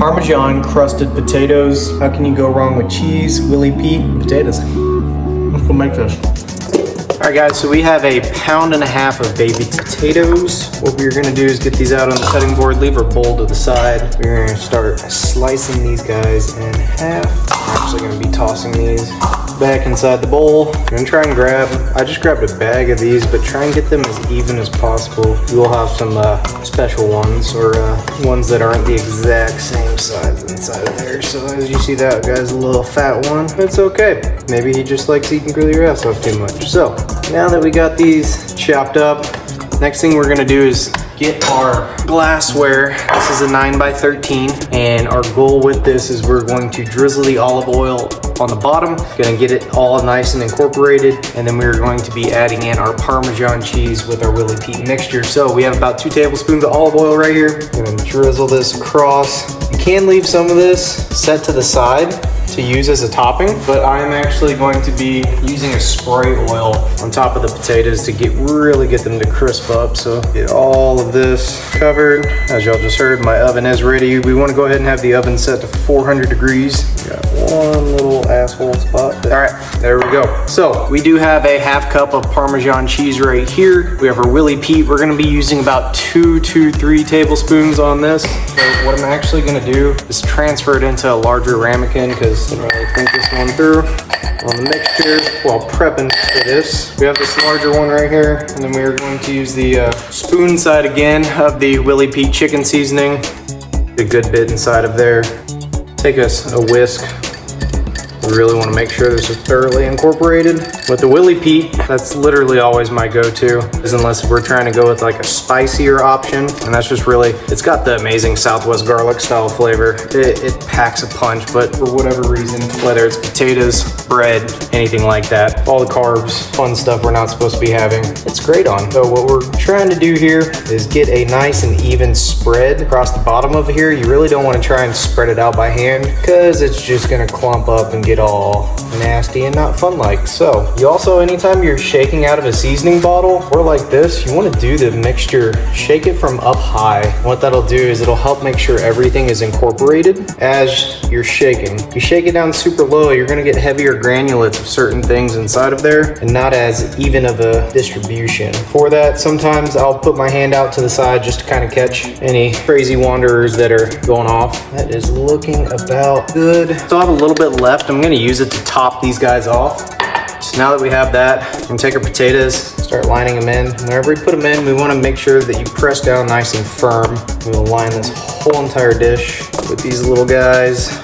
Parmesan crusted potatoes. How can you go wrong with cheese, Willie Pete, potatoes? Let's go make this. All right guys, so we have a pound and a half of baby potatoes. What we're gonna do is get these out on the cutting board, leave our bowl to the side. We're gonna start slicing these guys in half. I'm actually gonna be tossing these back inside the bowl. I'm gonna try and I just grabbed a bag of these, but try and get them as even as possible. We'll have some special ones, or ones that aren't the exact same size inside of there. So as you see, that guy's a little fat one. It's okay. Maybe he just likes eating your ass off too much. So now that we got these chopped up, next thing we're gonna do is get our glassware. This is a 9x13, and our goal with this is we're going to drizzle the olive oil on the bottom, gonna get it all nice and incorporated, and then we're going to be adding in our Parmesan cheese with our Willie Pete mixture. So we have about 2 tablespoons of olive oil right here. I'm gonna drizzle this across. You can leave some of this set to the side to use as a topping, but I'm actually going to be using a spray oil on top of the potatoes to really get them to crisp up. So get all of this covered. As y'all just heard, my oven is ready. We want to go ahead and have the oven set to 400 degrees. Got one little asshole spot. All right, there we go. So we do have a half cup of Parmesan cheese right here. We have our Willie Pete. We're gonna be using about 2 to 3 tablespoons on this. So what I'm actually gonna do is transfer it into a larger ramekin, because I didn't really think this one through on the mixture while prepping for this. We have this larger one right here, and then we are going to use the spoon side again of the Willie Pete chicken seasoning. A good bit inside of there. Take us a whisk. We really want to make sure this is thoroughly incorporated. With the Willie Pete, that's literally always my go-to, unless we're trying to go with like a spicier option. And that's just really, it's got the amazing Southwest garlic style flavor. It packs a punch, but for whatever reason, whether it's potatoes, bread, anything like that, all the carbs, fun stuff we're not supposed to be having, it's great on. So what we're trying to do here is get a nice and even spread across the bottom of here. You really don't want to try and spread it out by hand, because it's just gonna clump up and get all nasty and not fun like. So you also, anytime you're shaking out of a seasoning bottle or like this, you want to do the mixture, shake it from up high. What that'll do is it'll help make sure everything is incorporated as you're shaking. If you shake it down super low, you're going to get heavier granulates of certain things inside of there and not as even of a distribution. For that, sometimes I'll put my hand out to the side just to kind of catch any crazy wanderers that are going off. That is looking about good. So I have a little bit left. I'm going to use it to top these guys off. So now that we have that, we're gonna take our potatoes, start lining them in. Whenever we put them in, we wanna make sure that you press down nice and firm. We'll line this whole entire dish with these little guys.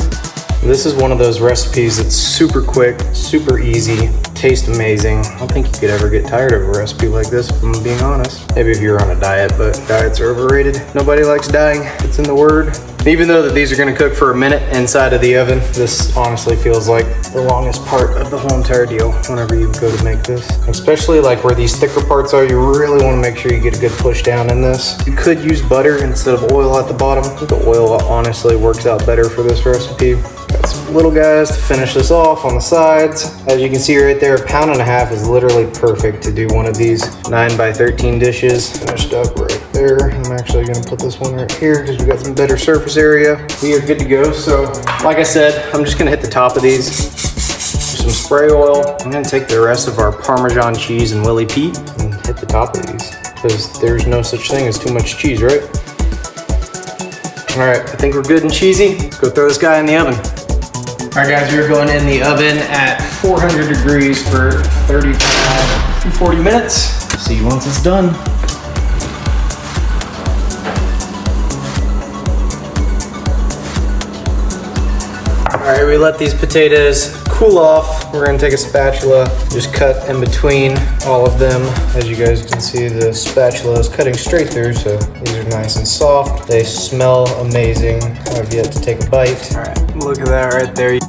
This is one of those recipes that's super quick, super easy, tastes amazing. I don't think you could ever get tired of a recipe like this, if I'm being honest. Maybe if you're on a diet, but diets are overrated. Nobody likes dying, it's in the word. Even though that these are gonna cook for a minute inside of the oven, this honestly feels like the longest part of the whole entire deal whenever you go to make this. Especially like where these thicker parts are, you really wanna make sure you get a good push down in this. You could use butter instead of oil at the bottom. I think the oil honestly works out better for this recipe. Got some little guys to finish this off on the sides. As you can see right there, 1.5 pounds is literally perfect to do one of these 9x13 dishes. Finished up right there. I'm actually gonna put this one right here because we got some better surface area. We are good to go. So like I said, I'm just gonna hit the top of these. Some spray oil. I'm gonna take the rest of our Parmesan cheese and Willie Pete and hit the top of these, because there's no such thing as too much cheese, right? All right, I think we're good and cheesy. Let's go throw this guy in the oven. All right guys, we're going in the oven at 400 degrees for 35 to 40 minutes. See you once it's done. All right, we let these potatoes cool off. We're gonna take a spatula, just cut in between all of them. As you guys can see, the spatula is cutting straight through, so these are nice and soft. They smell amazing. I've yet to take a bite. All right, look at that right there.